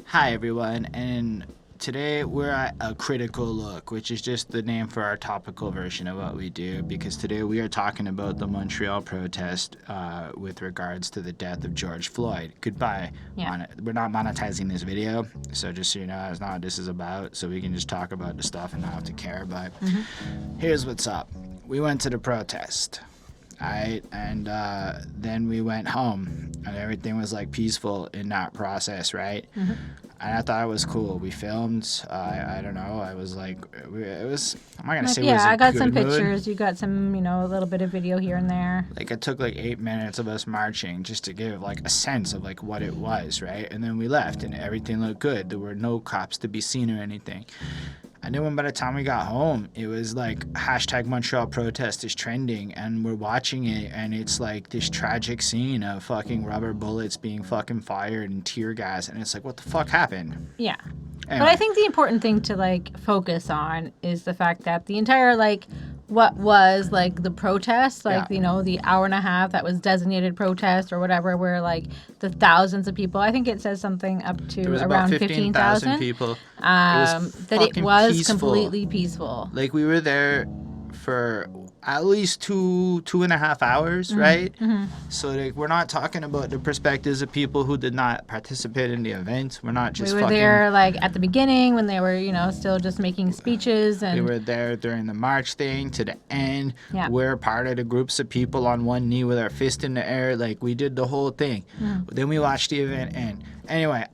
Hi everyone, and today we're at a critical look, which is just the name for our topical version of what we do, because today we are talking about the Montreal Protest with regards to the death of George Floyd. Goodbye. Yeah. We're not monetizing this video, so just so you know, that's not what this is about, so we can just talk about the stuff and not have to care, but here's what's up. We went to the protest. Alright, and then we went home, and everything was like peaceful in that process, right? And I thought it was cool. We filmed. I don't know. I was like, it was. I'm not gonna say it was. I got good some mood. pictures. You got some, a little bit of video here and there. Like it took like 8 minutes of us marching just to give like a sense of like what it was, right? And then we left, and everything looked good. There were no cops to be seen or anything. And then when by the time we got home, it was like hashtag Montreal Protest is trending, and we're watching it, and it's like this tragic scene of fucking rubber bullets being fucking fired and tear gas, and it's like, what the fuck happened? Yeah. Anyway. But I think the important thing to like focus on is the fact that the entire what was like the protest, the hour and a half that was designated protest or whatever, where like the thousands of people, I think it says something up to around 15,000 people. That it was peaceful. Completely peaceful. Like we were there for at least two and a half hours, right? So like we're not talking about the perspectives of people who did not participate in the event. We're not just we were there like at the beginning when they were still just making speeches, and we were there during the march thing to the end. Yeah. We're part of the groups of people on one knee with our fist in the air. Like we did the whole thing. Then we watched the event end. Anyway,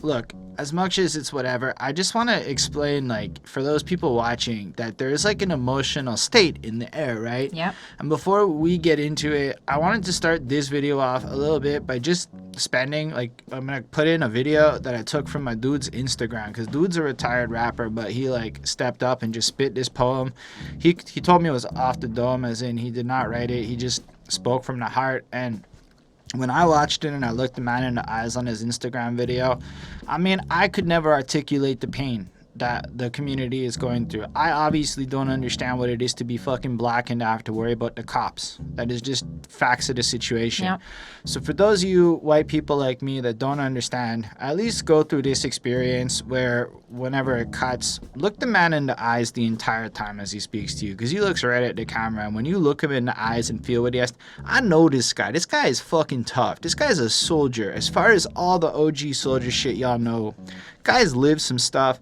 look, as much as it's whatever, I just want to explain, like, for those people watching, that there is, like, an emotional state in the air, right? Yep. And before we get into it, I wanted to start this video off a little bit by just spending, like, I'm going to put in a video that I took from my dude's Instagram, because dude's a retired rapper, but he, like, stepped up and just spit this poem. He told me it was off the dome, as in he did not write it. He just spoke from the heart, and when I watched it and I looked the man in the eyes on his Instagram video, I mean, I could never articulate the pain that the community is going through. I obviously don't understand what it is to be fucking black and to have to worry about the cops. That is just facts of the situation. Yep. So for those of you white people like me that don't understand, at least go through this experience where whenever it cuts, look the man in the eyes the entire time as he speaks to you, because he looks right at the camera, and when you look him in the eyes and feel what he has, I know this guy. This guy is fucking tough. This guy's a soldier. As far as all the OG soldier shit y'all know, guy's lived some stuff.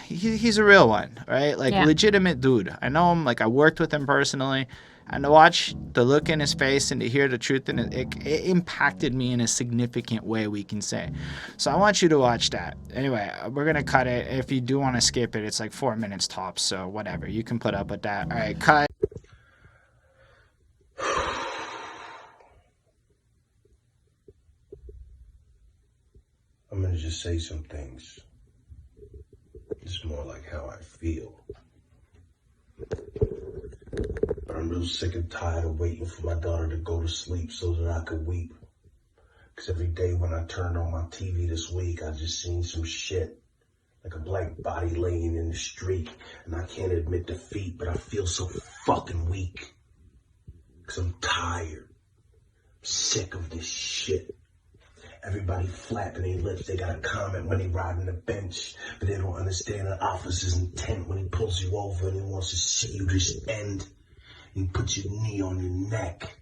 He's a real one, right? Like, legitimate dude. I know him, like, I worked with him personally, and to watch the look in his face and to hear the truth in it impacted me in a significant way, we can say. So I want you to watch that. Anyway, we're gonna cut it. If you do want to skip it, it's like 4 minutes tops, so whatever, you can put up with that. All right, cut. I'm gonna just say some things. It's more like how I feel. But I'm real sick and tired of waiting for my daughter to go to sleep so that I could weep. Because every day when I turned on my TV this week, I just seen some shit. Like a black body laying in the street. And I can't admit defeat, but I feel so fucking weak. Because I'm tired. I'm sick of this shit. Everybody flapping their lips, they got a comment when they riding the bench, but they don't understand an officer's intent when he pulls you over and he wants to see you just end. He puts your knee on your neck,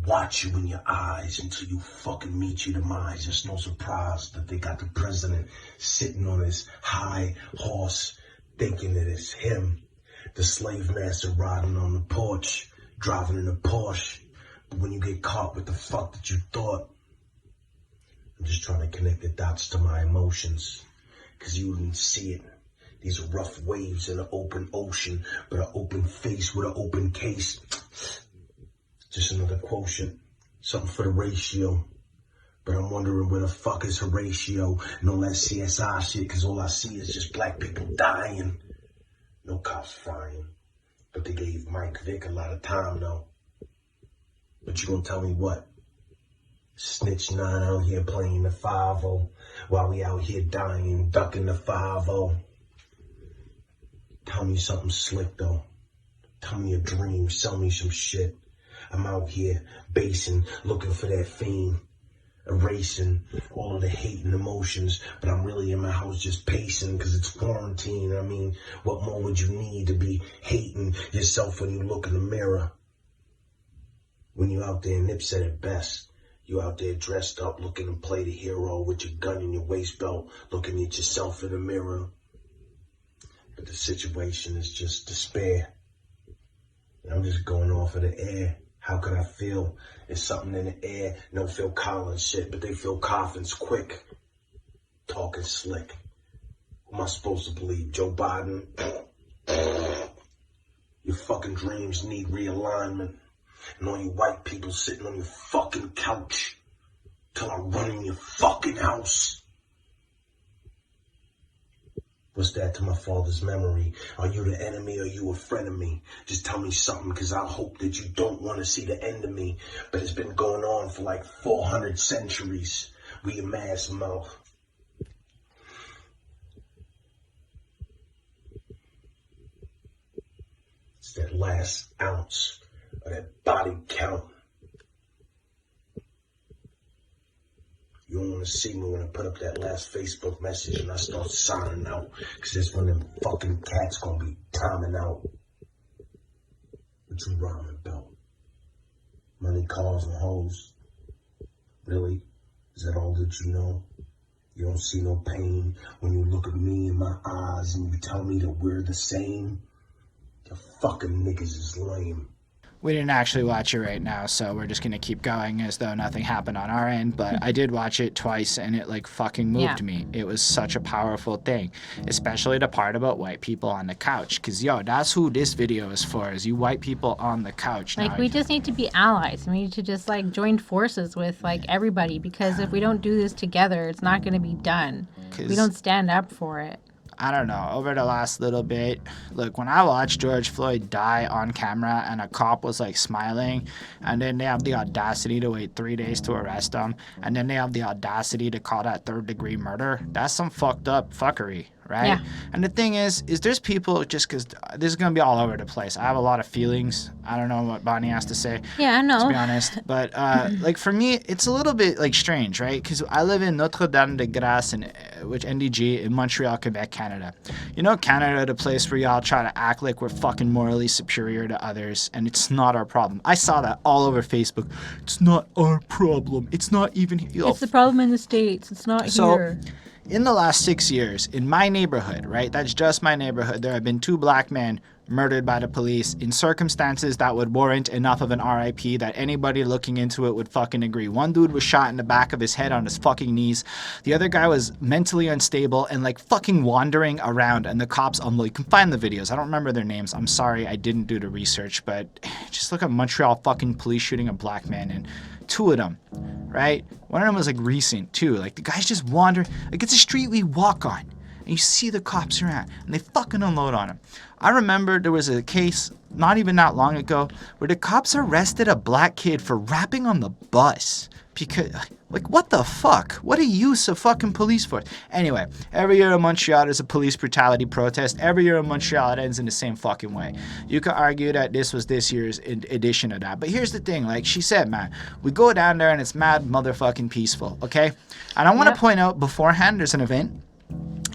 watch you in your eyes until you fucking meet your demise. It's no surprise that they got the president sitting on his high horse, thinking that it's him, the slave master riding on the porch, driving in a Porsche. But when you get caught with the fuck that you thought, I'm just trying to connect the dots to my emotions, because you didn't see it. These are rough waves in an open ocean, but an open face with an open case. Just another quotient, something for the ratio. But I'm wondering where the fuck is Horatio and all that CSI shit, because all I see is just black people dying. No cops frying, but they gave Mike Vick a lot of time though. But you gonna tell me what? Snitch 9 out here playing the 5-0 while we out here dying, ducking the 5-0. Tell me something slick though. Tell me a dream, sell me some shit. I'm out here basing, looking for that fame, erasing all of the hate and emotions, but I'm really in my house just pacing because it's quarantine. I mean, what more would you need to be hating yourself when you look in the mirror? When you out there, Nip said it best. You out there dressed up, looking to play the hero with your gun in your waist belt, looking at yourself in the mirror. But the situation is just despair. And I'm just going off of the air. How could I feel? It's something in the air. No Phil Collins shit, but they feel coffins quick. Talking slick. Who am I supposed to believe? Joe Biden? Your fucking dreams need realignment. And all you white people sitting on your fucking couch till I run in your fucking house. What's that to my father's memory? Are you the enemy or you a friend of me? Just tell me something, cause I hope that you don't want to see the end of me. But it's been going on for like 400 centuries. We a mass mouth. It's that last ounce of that body count. You don't want to see me when I put up that last Facebook message and I start signing out, because that's when them fucking cats gonna be timing out. What you rhyming about? Money, cars, and hoes? Really? Is that all that you know? You don't see no pain when you look at me in my eyes and you tell me that we're the same? You fucking niggas is lame. We didn't actually watch it right now, so we're just going to keep going as though nothing happened on our end. But I did watch it twice, and it, like, fucking moved me. It was such a powerful thing, especially the part about white people on the couch. Because, yo, that's who this video is for, is you white people on the couch. Like, we just need to be allies. We need to just, like, join forces with, like, everybody. Because if we don't do this together, it's not going to be done. We don't stand up for it. I don't know, over the last little bit, look, when I watched George Floyd die on camera and a cop was like smiling, and then they have the audacity to wait 3 days to arrest him, and then they have the audacity to call that third-degree murder, that's some fucked up fuckery, right? Yeah. And the thing is there's people, just because this is going to be all over the place. I have a lot of feelings. I don't know what Bonnie has to say. Yeah, I know. To be honest. But, like, for me, it's a little bit, like, strange, right? Because I live in Notre-Dame-de-Grâce, which NDG, in Montreal, Quebec, Canada. You know, Canada, the place where y'all try to act like we're fucking morally superior to others, and it's not our problem. I saw that all over Facebook. It's not our problem. It's not even here. It's the problem in the States. It's not here. In the last 6 years, in my neighborhood, right, that's just my neighborhood, there have been 2 black men murdered by the police in circumstances that would warrant enough of an RIP that anybody looking into it would fucking agree. One dude was shot in the back of his head on his fucking knees. The other guy was mentally unstable and like fucking wandering around, and the cops, you can find the videos. I don't remember their names. I'm sorry, I didn't do the research, but just look at Montreal fucking police shooting a black man, and 2 of them, right? One of them was like recent too. Like the guy's just wandering. Like it's a street we walk on, and you see the cops around, and they fucking unload on him. I remember there was a case not even that long ago where the cops arrested a black kid for rapping on the bus. Because, like, what the fuck? What a use of fucking police force. Anyway, every year in Montreal there's a police brutality protest. Every year in Montreal it ends in the same fucking way. You could argue that this was this year's edition of that. But here's the thing, like she said, man, we go down there and it's mad motherfucking peaceful, okay? And I want to point out beforehand, there's an event.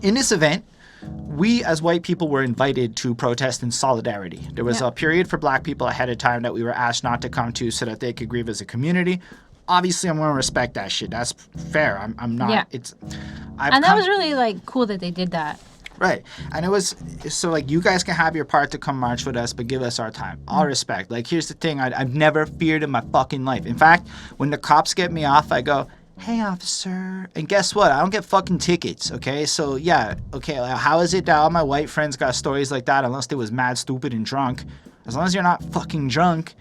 In this event, we as white people were invited to protest in solidarity. There was a period for black people ahead of time that we were asked not to come to so that they could grieve as a community. Obviously, I'm going to respect that shit. That's fair. I'm not. Yeah. That was really, like, cool that they did that. Right. And it was, so, like, you guys can have your part to come march with us, but give us our time. All respect. Like, here's the thing. I've never feared in my fucking life. In fact, when the cops get me off, I go, hey, officer. And guess what? I don't get fucking tickets, okay? So, yeah, okay, like, how is it that all my white friends got stories like that unless they was mad, stupid, and drunk? As long as you're not fucking drunk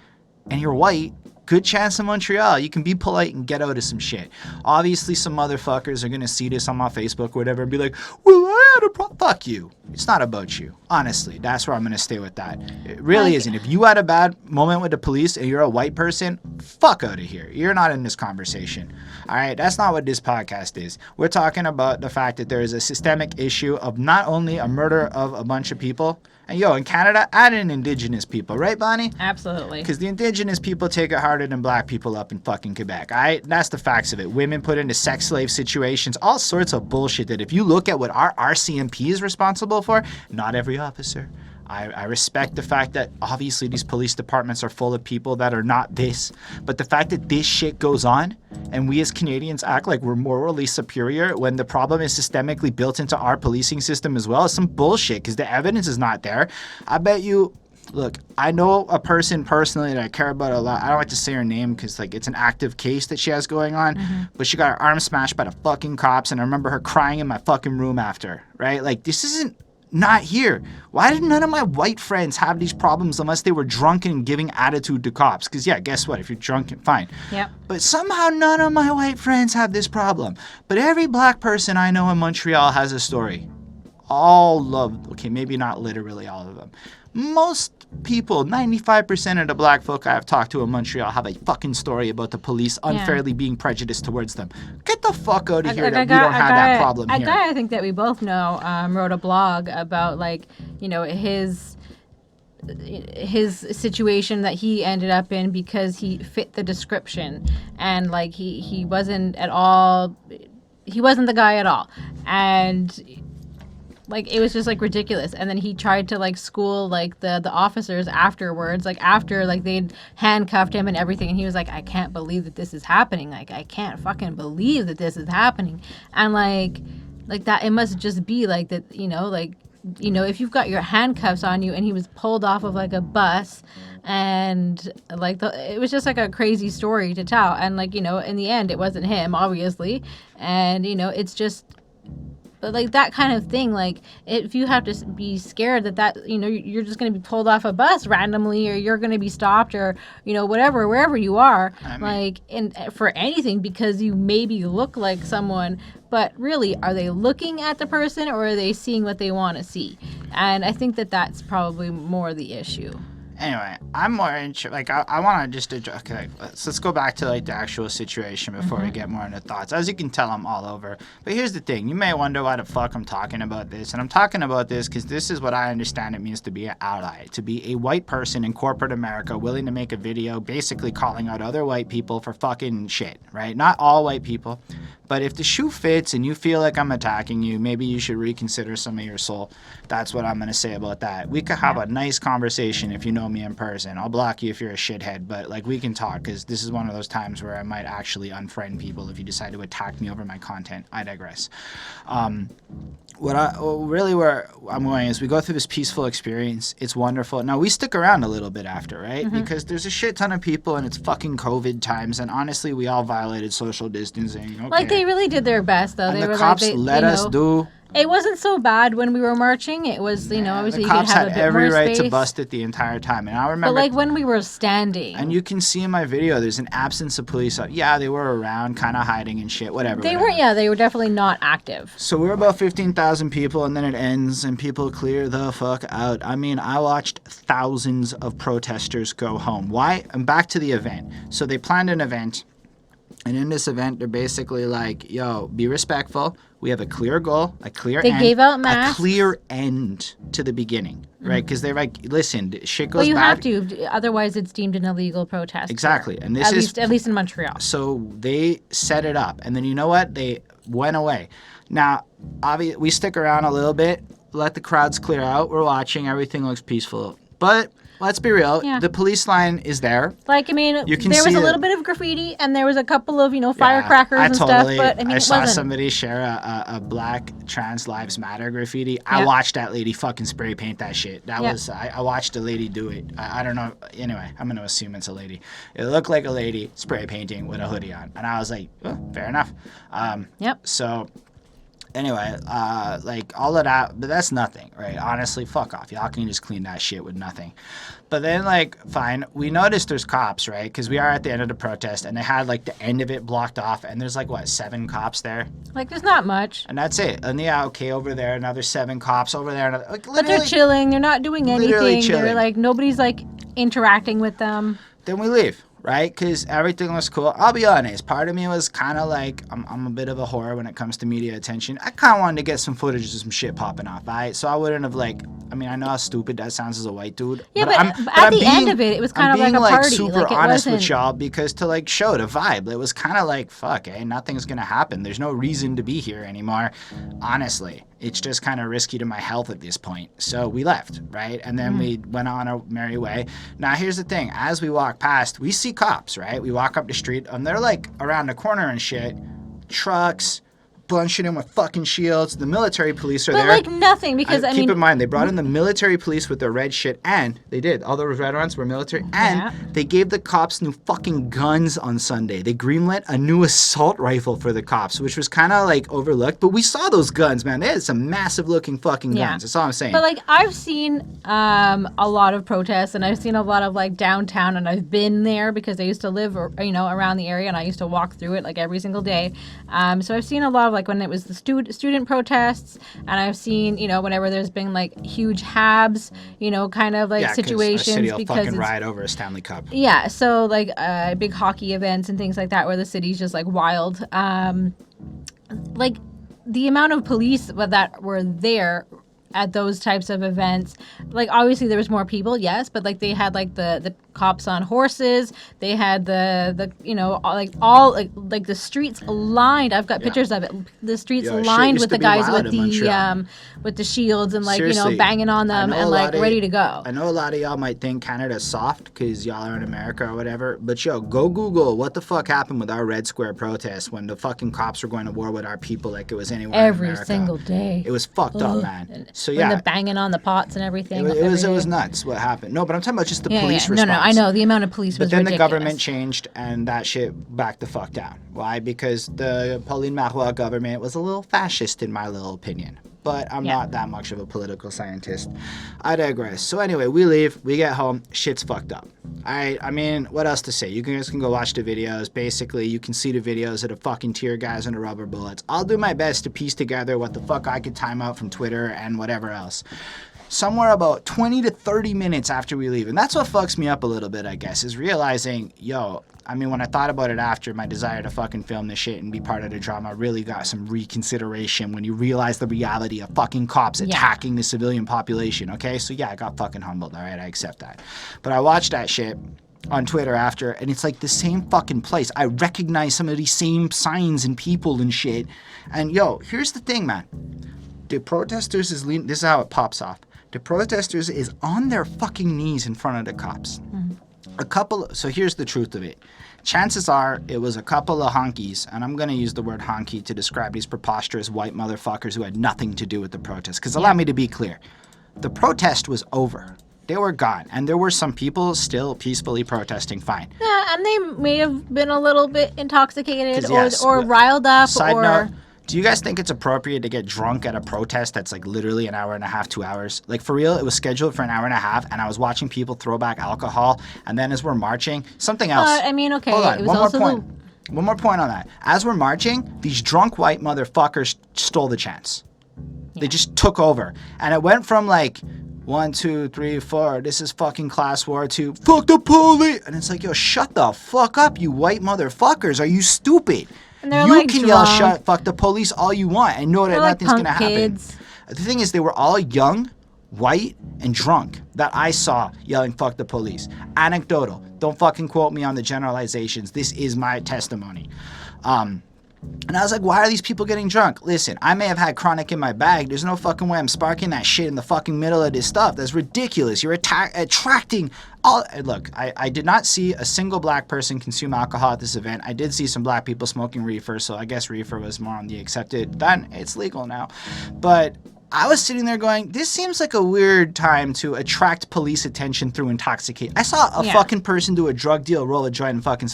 and you're white, good chance in Montreal. You can be polite and get out of some shit. Obviously, some motherfuckers are going to see this on my Facebook or whatever and be like, well, I had a problem. Fuck you. It's not about you. Honestly, that's where I'm going to stay with that. It really Like- isn't. If you had a bad moment with the police and you're a white person, fuck out of here. You're not in this conversation. All right? That's not what this podcast is. We're talking about the fact that there is a systemic issue of not only a murder of a bunch of people, and in Canada, add in indigenous people, right, Bonnie? Absolutely. Because the indigenous people take it harder than black people up in fucking Quebec, all right? That's the facts of it. Women put into sex slave situations, all sorts of bullshit that if you look at what our RCMP is responsible for, not every officer. I respect the fact that obviously these police departments are full of people that are not this, but the fact that this shit goes on and we as Canadians act like we're morally superior when the problem is systemically built into our policing system as well is some bullshit because the evidence is not there. I bet you, look, I know a person personally that I care about a lot. I don't like to say her name because like it's an active case that she has going on, but she got her arm smashed by the fucking cops and I remember her crying in my fucking room after, right? Like this isn't not here. Why did none of my white friends have these problems unless they were drunk and giving attitude to cops? Because, yeah, guess what? If you're drunk, fine. Yep. But somehow none of my white friends have this problem. But every black person I know in Montreal has a story. Okay, maybe not literally all of them. Most people, 95% of the black folk I have talked to in Montreal have a fucking story about the police unfairly being prejudiced towards them. Get the fuck out of here that we don't have that problem here. A guy I think that we both know wrote a blog about like, his situation that he ended up in because he fit the description and like he wasn't the guy at all. And like it was just like ridiculous, and then he tried to like school like the officers afterwards, like after like they'd handcuffed him and everything, and he was like, I can't believe that this is happening, like I can't fucking believe that this is happening. And like that, it must just be like that, if you've got your handcuffs on you and he was pulled off of like a bus and like it was just like a crazy story to tell, and like in the end it wasn't him obviously, and it's just like that kind of thing. Like if you have to be scared that you're just going to be pulled off a bus randomly, or you're going to be stopped, or whatever, wherever you are, for anything because you maybe look like someone, but really are they looking at the person or are they seeing what they want to see? And I think that that's probably more the issue. Anyway, I'm more interested. Like, I want to just address. Okay, let's go back to like the actual situation before we get more into thoughts. As you can tell, I'm all over. But here's the thing: you may wonder why the fuck I'm talking about this, and I'm talking about this because this is what I understand it means to be an ally, to be a white person in corporate America willing to make a video, basically calling out other white people for fucking shit. Right? Not all white people, but if the shoe fits and you feel like I'm attacking you, maybe you should reconsider some of your soul. That's what I'm gonna say about that. We could have a nice conversation if you know me in person. I'll block you if you're a shithead, but like we can talk because this is one of those times where I might actually unfriend people if you decide to attack me over my content. I digress. Where I'm going is we go through this peaceful experience. It's wonderful. Now we stick around a little bit after, right? Because there's a shit ton of people and it's fucking COVID times, and honestly, we all violated social distancing. Okay. Like they really did their best, though. And They the were cops like, let us do. It wasn't so bad when we were marching. It was, obviously the you could cops have had a bit every more right space. to bust it the entire time, and I remember. But like when we were standing, and you can see in my video, there's an absence of police. Yeah, they were around, kind of hiding and shit, whatever. they were definitely not active. So we're about 15,000 people, and then it ends, and people clear the fuck out. I mean, I watched thousands of protesters go home. Why? And back to the event. So they planned an event. And in this event, they're basically like, yo, be respectful. We have a clear goal, a clear end. They gave out masks. A clear end to the beginning, right? Because they're like, listen, shit goes Well, you bad. have to. Otherwise, it's deemed an illegal protest. Exactly. And this at least in Montreal. So they set it up. And then you know what? They went away. Now, obviously, we stick around a little bit, let the crowds clear out. We're watching. Everything looks peaceful. But let's be real. Yeah. The police line is there. Like, I mean, You can there was see a it. little bit of graffiti, and there was a couple of, firecrackers and stuff. But I mean, I it saw wasn't. somebody share a Black Trans Lives Matter graffiti. I Yeah. watched that lady fucking spray paint that shit. Yeah. I watched a lady do it. I don't know. Anyway, I'm going to assume it's a lady. It looked like a lady spray painting with a hoodie on. And I was like, oh, fair enough. Yep. So anyway, like all of that, but that's nothing, right? Honestly, fuck off. Y'all can just clean that shit with nothing. But then, like, fine, we noticed there's cops, right? Because we are at the end of the protest, and they had, like, the end of it blocked off, and there's, like, what, 7 cops there? Like, there's not much. And that's it. And yeah, okay, over there, another 7 cops over there. Another, like, But they're chilling. They're not doing anything. They're, like, nobody's, like, interacting with them. Then we leave. Right? Because everything was cool. I'll be honest. Part of me was kind of like, I'm a bit of a whore when it comes to media attention. I kind of wanted to get some footage of some shit popping off, right? So I wouldn't have like, I mean, I know how stupid that sounds as a white dude. Yeah, but at the end of it was kind of like a party. I'm being super like, honest with y'all because to like show the vibe, it was kind of like, fuck, nothing's going to happen. There's no reason to be here anymore. Honestly. It's just kind of risky to my health at this point. So we left, right? And then we went on our merry way. Now, here's the thing. As we walk past, we see cops, right? We walk up the street, and they're, like, around the corner and shit. Trucks, bunching in with fucking shields. The military police are there. But, like, nothing, because, I mean... Keep in mind, they brought in the military police with their red shit, and they did. All those red ones were military, and they gave the cops new fucking guns on Sunday. They greenlit a new assault rifle for the cops, which was kind of, like, overlooked. But we saw those guns, man. They had some massive-looking fucking guns. That's all I'm saying. But, like, I've seen a lot of protests, and I've seen a lot of, like, downtown, and I've been there because I used to live, you know, around the area, and I used to walk through it, like, every single day. So I've seen a lot of, like, when it was the student protests, and I've seen, you know, whenever there's been, like, huge habs, you know, kind of, like, situations. Our city will fucking ride over a Stanley Cup. Yeah, so, like, big hockey events and things like that where the city's just, like, wild. Like, the amount of police that were there at those types of events, like, obviously there was more people, yes, but, like, they had, like, the cops on horses, they had the you know, like, all, like the streets lined. I've got pictures of it. The streets lined with the guys with the shields and, like, seriously, you know, banging on them and, like, ready to go. I know a lot of y'all might think Canada's soft because y'all are in America or whatever, but yo, go Google what the fuck happened with our Red Square protests when the fucking cops were going to war with our people like it was anywhere every in America. Single day. It was fucked up, man. So yeah, the banging on the pots and everything. It was nuts what happened. No, but I'm talking about just the police response. No, I know the amount of police was ridiculous. But then the government changed and that shit backed the fuck down. Why? Because the Pauline Marois government was a little fascist in my little opinion. But I'm not that much of a political scientist. I digress. So anyway, we leave. We get home. Shit's fucked up. I mean, what else to say? You guys can go watch the videos. Basically, you can see the videos of the fucking tear gas and the rubber bullets. I'll do my best to piece together what the fuck I could time out from Twitter and whatever else. Somewhere about 20 to 30 minutes after we leave. And that's what fucks me up a little bit, I guess, is realizing, yo, I mean, when I thought about it after, my desire to fucking film this shit and be part of the drama really got some reconsideration when you realize the reality of fucking cops attacking the civilian population, okay? So yeah, I got fucking humbled, all right? I accept that. But I watched that shit on Twitter after, and it's like the same fucking place. I recognize some of these same signs and people and shit. And yo, here's the thing, man. The protesters this is how it pops off. The protesters is on their fucking knees in front of the cops. So here's the truth of it. Chances are it was a couple of honkies, and I'm going to use the word honky to describe these preposterous white motherfuckers who had nothing to do with the protest. Because allow me to be clear. The protest was over. They were gone. And there were some people still peacefully protesting fine. Yeah, and they may have been a little bit intoxicated or riled up. Side note, do you guys think it's appropriate to get drunk at a protest that's like literally an hour and a half, 2 hours? Like for real, it was scheduled for an hour and a half, and I was watching people throw back alcohol, and then as we're marching, something else. I mean, okay. Hold on, it was one more point on that. As we're marching, these drunk white motherfuckers stole the chants. Yeah. They just took over. And it went from like 1, 2, 3, 4, this is fucking class war, to fuck the police. And it's like, yo, shut the fuck up, you white motherfuckers. Are you stupid? And they're you like can drunk. yell fuck the police all you want and know that nothing's like going to happen. Kids. The thing is, they were all young, white, and drunk that I saw yelling fuck the police. Anecdotal. Don't fucking quote me on the generalizations. This is my testimony. And I was like, why are these people getting drunk? Listen, I may have had chronic in my bag. There's no fucking way I'm sparking that shit in the fucking middle of this stuff. That's ridiculous. You're attracting all... Look, I did not see a single black person consume alcohol at this event. I did see some black people smoking reefer, so I guess reefer was more on the accepted. Then it's legal now. But I was sitting there going, this seems like a weird time to attract police attention through intoxication. I saw a fucking person do a drug deal, roll a joint, and fucking...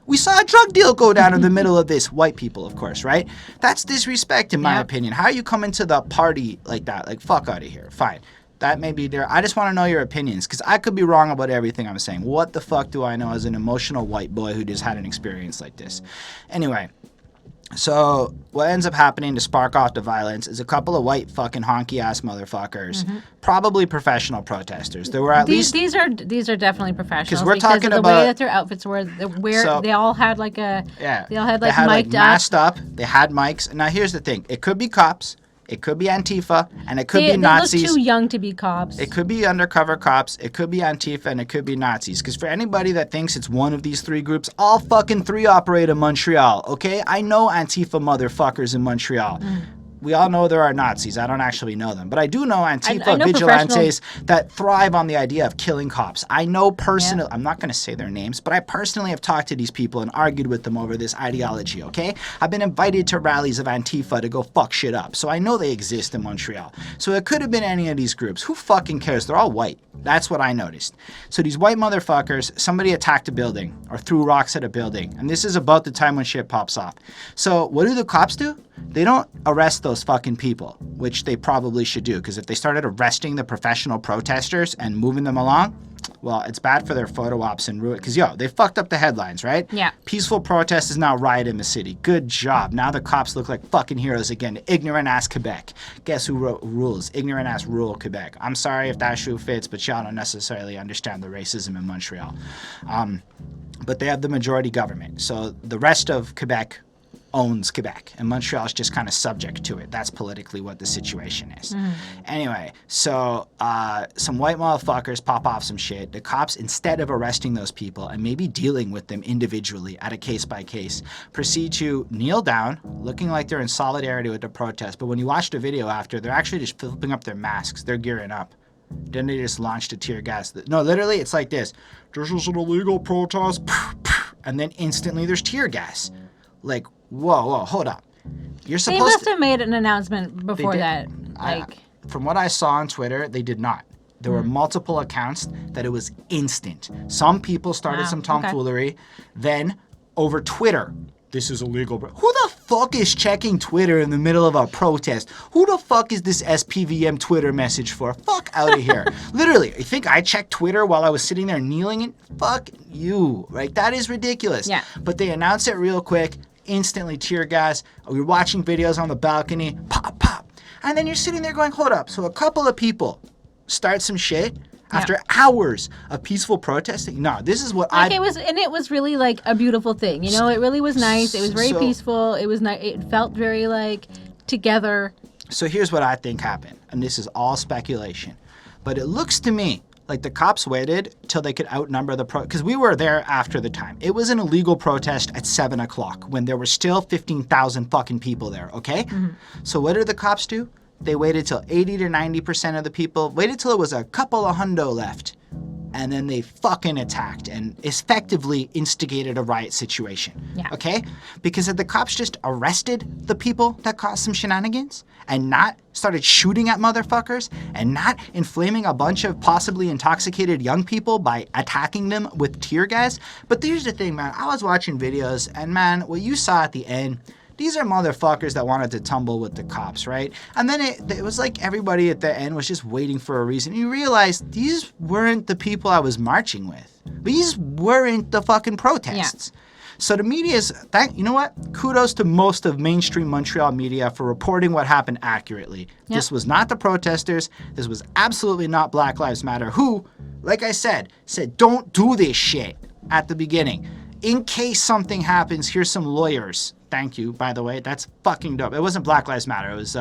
We saw a drug deal go down in the middle of this. White people, of course, right? That's disrespect, in my opinion. How are you coming to the party like that? Like, fuck out of here. Fine. That may be there. I just want to know your opinions, because I could be wrong about everything I'm saying. What the fuck do I know as an emotional white boy who just had an experience like this? Anyway... So what ends up happening to spark off the violence is a couple of white fucking honky ass motherfuckers, probably professional protesters. There were at least these are definitely professionals we're because talking of the about way that their outfits were. They all had like a they all had like mic'd masked up. They had mics. Now here's the thing: it could be cops. It could be Antifa, and it could be Nazis. They look too young to be cops. It could be undercover cops. It could be Antifa, and it could be Nazis. Because for anybody that thinks it's one of these three groups, all fucking three operate in Montreal, okay? I know Antifa motherfuckers in Montreal. We all know there are Nazis. I don't actually know them. But I do know Antifa I know vigilantes that thrive on the idea of killing cops. I know personally, I'm not going to say their names, but I personally have talked to these people and argued with them over this ideology, okay? I've been invited to rallies of Antifa to go fuck shit up. So I know they exist in Montreal. So it could have been any of these groups. Who fucking cares? They're all white. That's what I noticed. So these white motherfuckers, somebody attacked a building or threw rocks at a building. And this is about the time when shit pops off. So what do the cops do? They don't arrest those fucking people, which they probably should do. Because if they started arresting the professional protesters and moving them along, well, it's bad for their photo ops and ruin. Because, they fucked up the headlines, right? Yeah. Peaceful protest is now riot in the city. Good job. Now the cops look like fucking heroes again. Ignorant-ass Quebec. Guess who rules? Ignorant-ass rural Quebec. I'm sorry if that shoe fits, but y'all don't necessarily understand the racism in Montreal. But they have the majority government. So the rest of Quebec owns Quebec, and Montreal is just kind of subject to it. That's politically what the situation is. Anyway, so some white motherfuckers pop off some shit. The cops, instead of arresting those people and maybe dealing with them individually at a case by case, proceed to kneel down, looking like they're in solidarity with the protest. But when you watch the video after, they're actually just flipping up their masks. They're gearing up. Then they just launched a tear gas. No, literally, it's like this. This is an illegal protest. And then instantly there's tear gas. Like, whoa, hold up. You're supposed to... They must have made an announcement before that. From what I saw on Twitter, they did not. There were multiple accounts that it was instant. Some people started some tomfoolery. Then, over Twitter, this is illegal. Who the fuck is checking Twitter in the middle of a protest? Who the fuck is this SPVM Twitter message for? Fuck out of here. Literally, you think I checked Twitter while I was sitting there kneeling? And fuck you, right? That is ridiculous. Yeah. But they announced it real quick. Instantly tear gas. We were watching videos on the balcony. Pop, pop. And then you're sitting there going, hold up. So a couple of people start some shit after hours of peaceful protesting. No, this is what it was really like a beautiful thing. You know, it really was nice. It was very peaceful. It was nice. It felt very like together. So here's what I think happened. And this is all speculation. But it looks to me like the cops waited till they could outnumber the because we were there after the time. It was an illegal protest at 7 o'clock when there were still 15,000 fucking people there, okay? So what did the cops do? They waited till 80 to 90% of the people, waited till it was a couple of hundo left. And then they fucking attacked and effectively instigated a riot situation. Yeah. Okay? Because had the cops just arrested the people that caused some shenanigans and not started shooting at motherfuckers and not inflaming a bunch of possibly intoxicated young people by attacking them with tear gas. But here's the thing, man. I was watching videos and, man, what you saw at the end, these are motherfuckers that wanted to tumble with the cops, right? And then it was like everybody at the end was just waiting for a reason. You realize these weren't the people I was marching with. These weren't the fucking protests. Yeah. So the media's, you know what? Kudos to most of mainstream Montreal media for reporting what happened accurately. Yep. This was not the protesters. This was absolutely not Black Lives Matter, who, like I said don't do this shit at the beginning. In case something happens, here's some lawyers. Thank you, by the way. That's fucking dope. It wasn't Black Lives Matter. It was,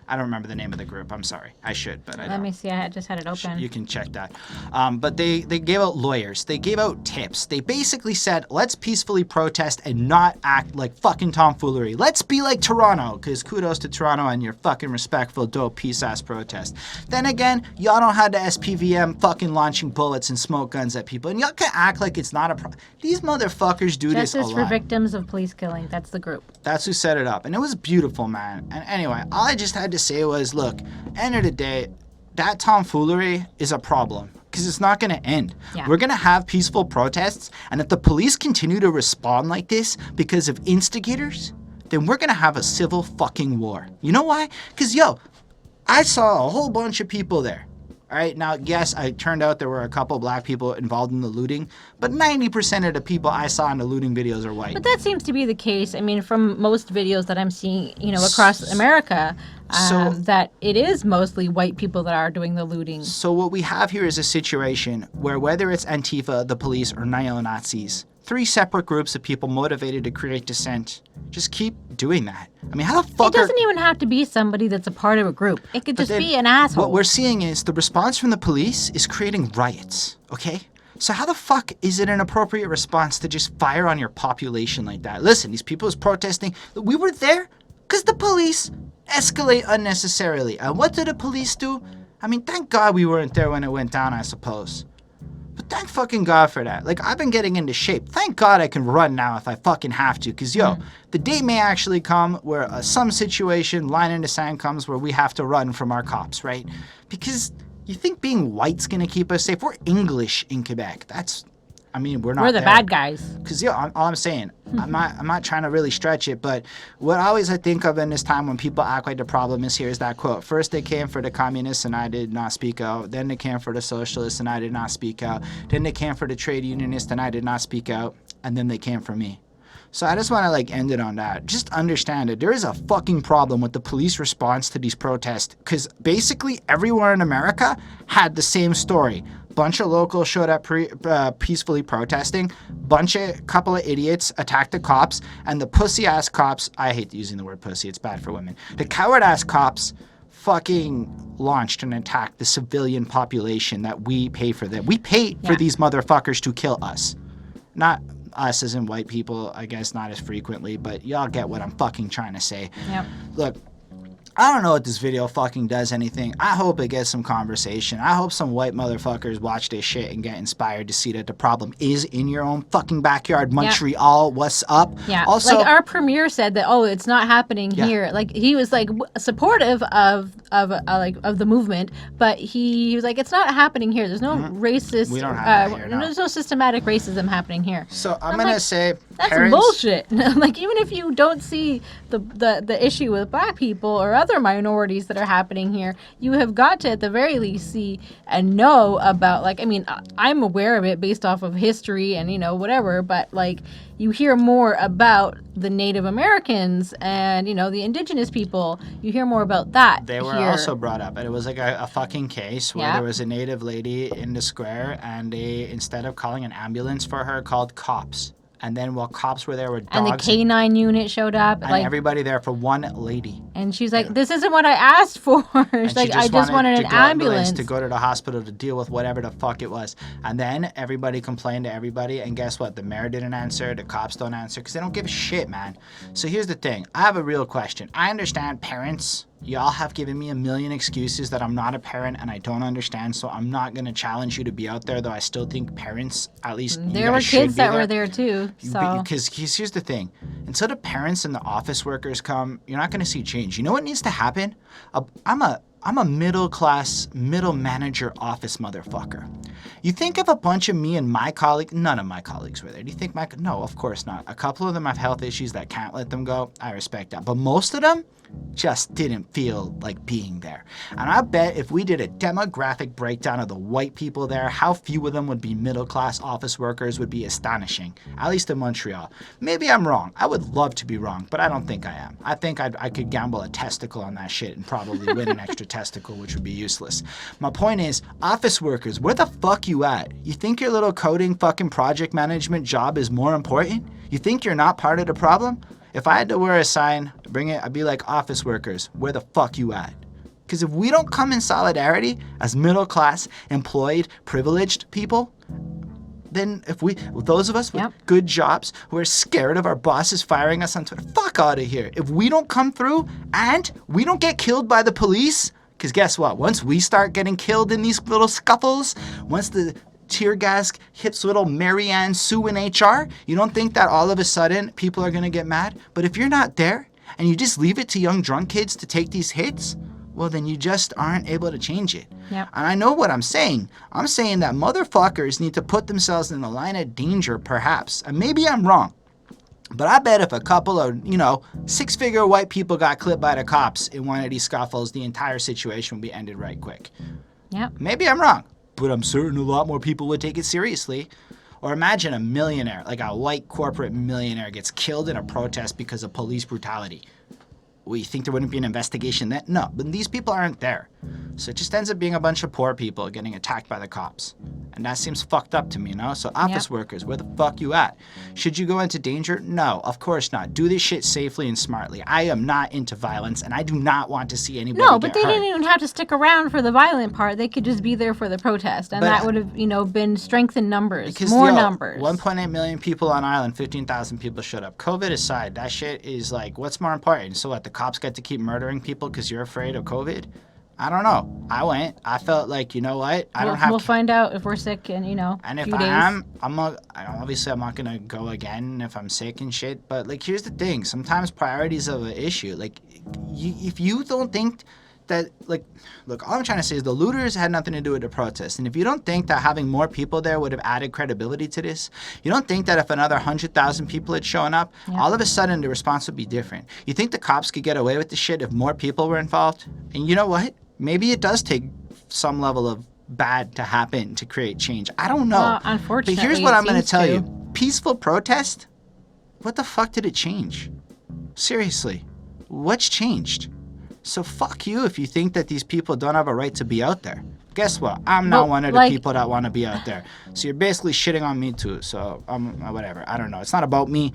I don't remember the name of the group. I'm sorry. I should, but I don't. Let me see. I just had it open. You can check that. But they gave out lawyers. They gave out tips. They basically said, let's peacefully protest and not act like fucking tomfoolery. Let's be like Toronto, because kudos to Toronto and your fucking respectful, dope, peace-ass protest. Then again, y'all don't have the SPVM fucking launching bullets and smoke guns at people. And y'all can act like it's not a problem. These motherfuckers do this a lot. Justice for Victims of Police Killing. That's the group. That's who set it up. And it was beautiful, man. And anyway, all I just had to to say was, look, end of the day, that tomfoolery is a problem because it's not going to end. Yeah. We're going to have peaceful protests, and if the police continue to respond like this because of instigators, then we're going to have a civil fucking war. You know why? Because, I saw a whole bunch of people there. All right, now, yes, it turned out there were a couple black people involved in the looting, but 90% of the people I saw in the looting videos are white. But that seems to be the case. I mean, from most videos that I'm seeing, across America, that it is mostly white people that are doing the looting. So what we have here is a situation where whether it's Antifa, the police, or neo-Nazis, 3 separate groups of people motivated to create dissent just keep doing that. I mean, how the fuck It doesn't even have to be somebody that's a part of a group. It could just be an asshole. What we're seeing is the response from the police is creating riots, okay? So how the fuck is it an appropriate response to just fire on your population like that? Listen, these people is protesting. We were there because the police escalate unnecessarily. And what did the police do? I mean, thank God we weren't there when it went down, I suppose. But thank fucking God for that. Like, I've been getting into shape. Thank God I can run now if I fucking have to. Because, the day may actually come where some situation, line in the sand comes where we have to run from our cops, right? Because you think being white's going to keep us safe? We're English in Quebec. We're not We're the there. bad guys. Because, all I'm saying, I'm not trying to really stretch it, but what always I think of in this time when people act like the problem is here is that quote, first they came for the communists and I did not speak out, then they came for the socialists and I did not speak out, then they came for the trade unionists and I did not speak out, and then they came for me. So I just want to end it on that. Just understand it. There is a fucking problem with the police response to these protests because basically everywhere in America had the same story. Bunch of locals showed up peacefully protesting. Couple of idiots attacked the cops, and the pussy-ass cops, I hate using the word pussy, it's bad for women. The coward-ass cops fucking launched and attacked the civilian population that we pay for them. We pay for these motherfuckers to kill us. Not us as in white people, I guess not as frequently, but y'all get what I'm fucking trying to say. Yep. Look, I don't know if this video fucking does anything. I hope it gets some conversation. I hope some white motherfuckers watch this shit and get inspired to see that the problem is in your own fucking backyard. Montreal, what's up? Yeah. Also, our premier said that, it's not happening here. Like, he was supportive of the movement, but he was like, it's not happening here. There's no racist. We don't have that here, no. There's no systematic racism happening here. So I'm gonna say that's parents, bullshit. Even if you don't see the issue with black people or other minorities that are happening here, you have got to at the very least see and know about I'm aware of it based off of history and whatever, but you hear more about the Native Americans and the indigenous people. You hear more about that. They were also brought up, and it was a fucking case where there was a Native lady in the square, and they, instead of calling an ambulance for her, called cops. And then while cops were there with dogs. And the K-9 unit showed up. And everybody there for one lady. And she's like, this isn't what I asked for. She's like, I just wanted an ambulance. To go to the hospital to deal with whatever the fuck it was. And then everybody complained to everybody. And guess what? The mayor didn't answer. The cops don't answer because they don't give a shit, man. So here's the thing. I have a real question. I understand parents. Y'all have given me a million excuses that I'm not a parent and I don't understand, so I'm not going to challenge you to be out there, though I still think parents, at least there were kids that were there too. So. Because here's the thing. Until the parents and the office workers come, you're not going to see change. You know what needs to happen? I'm a middle-class, middle manager office motherfucker. You think of a bunch of me and my colleagues, none of my colleagues were there. Do you think no, of course not. A couple of them have health issues that can't let them go. I respect that. But most of them just didn't feel like being there. And I bet if we did a demographic breakdown of the white people there, how few of them would be middle-class office workers would be astonishing, at least in Montreal. Maybe I'm wrong. I would love to be wrong, but I don't think I am. I think I could gamble a testicle on that shit and probably win an extra testicle, which would be useless. My point is, office workers, where the fuck you at? You think your little coding fucking project management job is more important? You think you're not part of the problem? If I had to wear a sign, I'd be like, office workers, where the fuck you at? Because if we don't come in solidarity as middle class, employed, privileged people, then those of us with good jobs who are scared of our bosses firing us on Twitter, fuck out of here. If we don't come through and we don't get killed by the police, because guess what? Once we start getting killed in these little scuffles, once the tear gas hits little Marianne Sue in HR, you don't think that all of a sudden people are going to get mad? But if you're not there, and you just leave it to young drunk kids to take these hits, well, then you just aren't able to change it. Yep. And I know what I'm saying. I'm saying that motherfuckers need to put themselves in the line of danger, perhaps. And maybe I'm wrong. But I bet if a couple of, six-figure white people got clipped by the cops in one of these scuffles, the entire situation would be ended right quick. Yep. Maybe I'm wrong, but I'm certain a lot more people would take it seriously. Or imagine a millionaire, like a white corporate millionaire, gets killed in a protest because of police brutality. We think there wouldn't be an investigation then? No, but these people aren't there. So it just ends up being a bunch of poor people getting attacked by the cops. And that seems fucked up to me, So office workers, where the fuck you at? Should you go into danger? No, of course not. Do this shit safely and smartly. I am not into violence, and I do not want to see anybody No, but get they hurt. didn't even have to stick around for the violent part. They could just be there for the protest, and But- that would have, been strengthened numbers, Because, more numbers. 1.8 million people on island, 15,000 people showed up. COVID aside, that shit is like, what's more important? So what, the cops get to keep murdering people because you're afraid of COVID? I don't know. I went. I felt like, you know what? We'll find out if we're sick in, And if few I days. am, I'm not going to go again if I'm sick and shit. But, like, here's the thing. Sometimes priorities of an issue. Like, if you don't think that, like, look, all I'm trying to say is the looters had nothing to do with the protest. And if you don't think that having more people there would have added credibility to this, you don't think that if another 100,000 people had shown up, all of a sudden the response would be different. You think the cops could get away with the shit if more people were involved? And you know what? Maybe it does take some level of bad to happen to create change. I don't know. Well, unfortunately, but here's what it I'm going to seems tell to. you. Peaceful protest? What the fuck did it change? Seriously. What's changed? So fuck you if you think that these people don't have a right to be out there. Guess what? I'm not But, one of the like- people that want to be out there. So you're basically shitting on me too. So whatever. I don't know. It's not about me.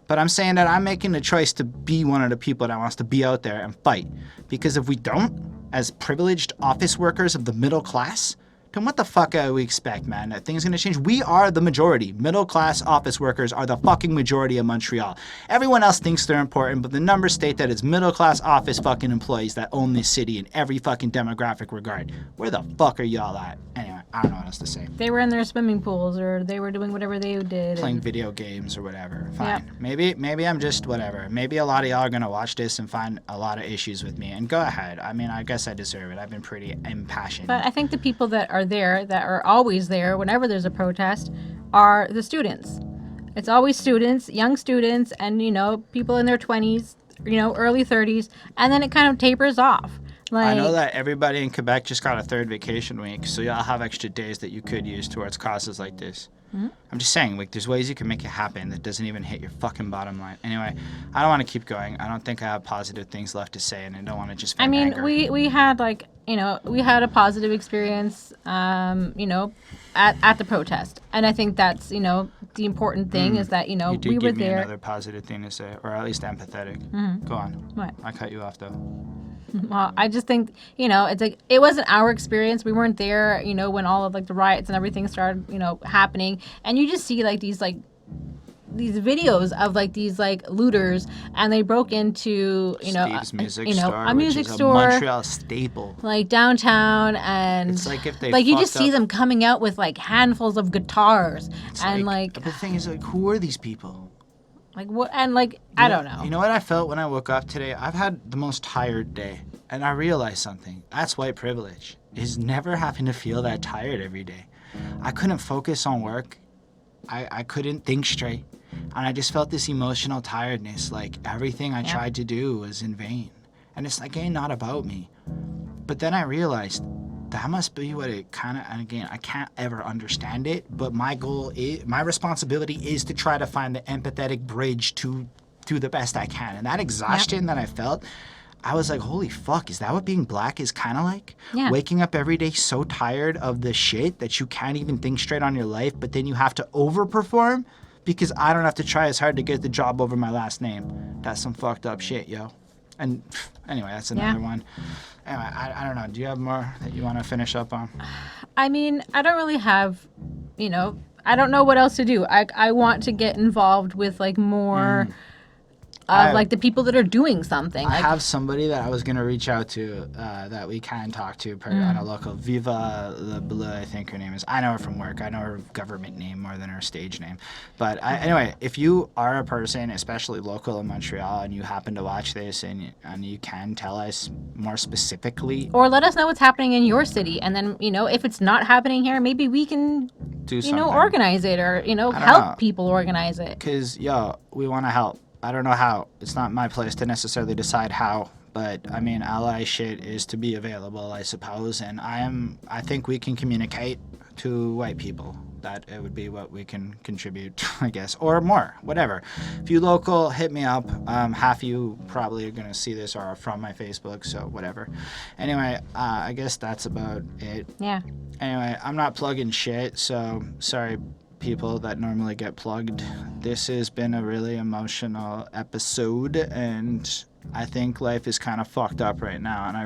But I'm saying that I'm making the choice to be one of the people that wants to be out there and fight. Because if we don't, as privileged office workers of the middle class, then what the fuck do we expect, man? That things gonna change? We are the majority. Middle class office workers are the fucking majority of Montreal. Everyone else thinks they're important, but the numbers state that it's middle class office fucking employees that own this city in every fucking demographic regard. Where the fuck are y'all at? Anyway, I don't know what else to say. They were in their swimming pools, or they were doing whatever they did. Playing video games or whatever. Fine. Yeah. Maybe I'm just whatever. Maybe a lot of y'all are gonna watch this and find a lot of issues with me. And go ahead. I mean, I guess I deserve it. I've been pretty impassioned. But I think the people that are there, that are always there whenever there's a protest, are the students. It's always students, young students, and people in their 20s, early 30s, and then it kind of tapers off. Like, I know that everybody in Quebec just got a third vacation week, so y'all have extra days that you could use towards causes like this. I'm just saying, like, there's ways you can make it happen that doesn't even hit your fucking bottom line. Anyway, I don't want to keep going. I don't think I have positive things left to say, and I don't want to just vent anger. we had we had a positive experience, at the protest, and I think that's the important thing is that You did we were give me there. another positive thing to say, or at least empathetic. Go on. What? I cut you off, though. Well, I just think, it's like, it wasn't our experience. We weren't there, when all of the riots and everything started, happening. And you just see these videos of these looters, and they broke into, Steve's music store, a music which is store, a Montreal staple. Downtown, and It's like if they you just fucked see up- them coming out with handfuls of guitars, It's and the thing is, who are these people? what, and I don't know. You know what I felt when I woke up today? I've had the most tired day, and I realized something. That's white privilege, is never having to feel that tired every day. I couldn't focus on work. I couldn't think straight, and I just felt this emotional tiredness, like everything I tried to do was in vain. And it's ain't not about me. But then I realized that must be what it kind of, and again, I can't ever understand it, but my responsibility is to try to find the empathetic bridge to do the best I can. And that exhaustion that I felt, I was like, holy fuck, is that what being black is kind of like? Yeah. Waking up every day so tired of the shit that you can't even think straight on your life, but then you have to overperform because I don't have to try as hard to get the job over my last name. That's some fucked up shit, yo. And anyway, that's another one. Anyway, I don't know. Do you have more that you want to finish up on? I mean, I don't really have, I don't know what else to do. I want to get involved with more of like the people that are doing something. I Like, have somebody that I was gonna reach out to that we can talk to on a local. Viva La Bleu, I think her name is. I know her from work. I know her government name more than her stage name. But anyway, if you are a person, especially local in Montreal, and you happen to watch this, and you can tell us more specifically, or let us know what's happening in your city, and then if it's not happening here, maybe we can do something. organize it, or help people organize it. Because we want to help. I don't know how. It's not my place to necessarily decide how. But I mean, ally shit is to be available, I suppose. And I think we can communicate to white people. That it would be what we can contribute, I guess, or more, whatever. If you local, hit me up. Half you probably are gonna see this or are from my Facebook, so whatever. Anyway, I guess that's about it. Yeah. Anyway, I'm not plugging shit, so sorry, people that normally get plugged. This has been a really emotional episode, and I think life is kind of fucked up right now, and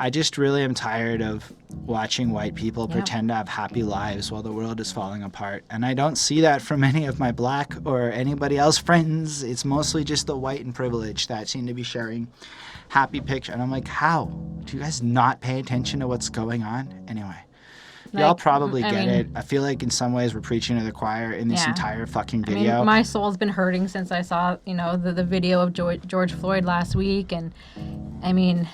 I just really am tired of watching white people pretend to have happy lives while the world is falling apart. And I don't see that from any of my black or anybody else friends. It's mostly just the white and privileged that seem to be sharing happy pictures. And I'm like, how? Do you guys not pay attention to what's going on? Anyway. Y'all probably get it. I feel like in some ways we're preaching to the choir in this entire fucking video. I mean, my soul's been hurting since I saw, the video of George Floyd last week. And I mean,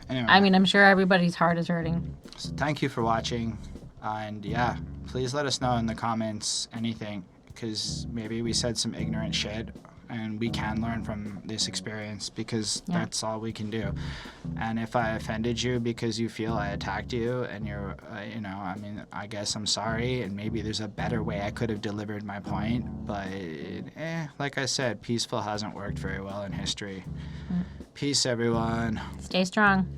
anyway. I'm sure everybody's heart is hurting. So thank you for watching. And yeah, please let us know in the comments anything, because maybe we said some ignorant shit. And we can learn from this experience, because that's all we can do. And if I offended you because you feel I attacked you and you're, I guess I'm sorry. And maybe there's a better way I could have delivered my point. But, like I said, peaceful hasn't worked very well in history. Peace, everyone. Stay strong.